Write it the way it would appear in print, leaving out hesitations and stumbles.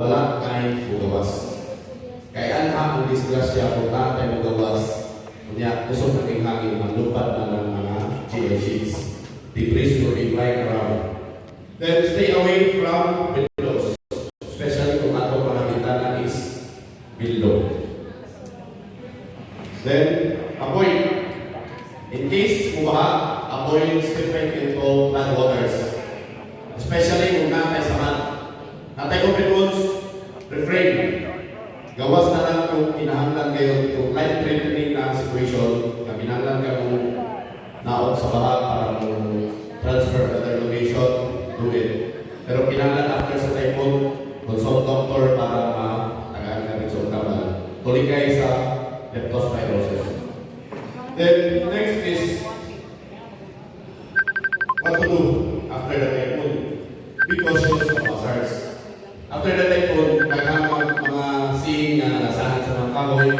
wala kay mugawas. Kaya ang disgrasya kung natin mugawas, kunya kusog na kayong hangin, manlupad na ng mga chia sheets. Debris will be flying around. Then stay away from windows, especially kung ato mga bintana is below. Then avoid, in case mubaha, avoid stepping into bad waters, especially kung natay sa mat. Natay open roads, refrain. Gawas na lang kung kinahanglan kayo itong life-threatening na situation, na kinahanglan ka kung naot sa baha para mo transfer to other location, do it. Pero kinahanglan after sa typhoon, consult doctor para matagaan ka rin sa utaman. Tuloy kayo sa leptospirosis. Then next is what to do after the typhoon. Be cautious of hazards. After the typhoon, naghamang mga seeing na nasahan sa mga kahoy,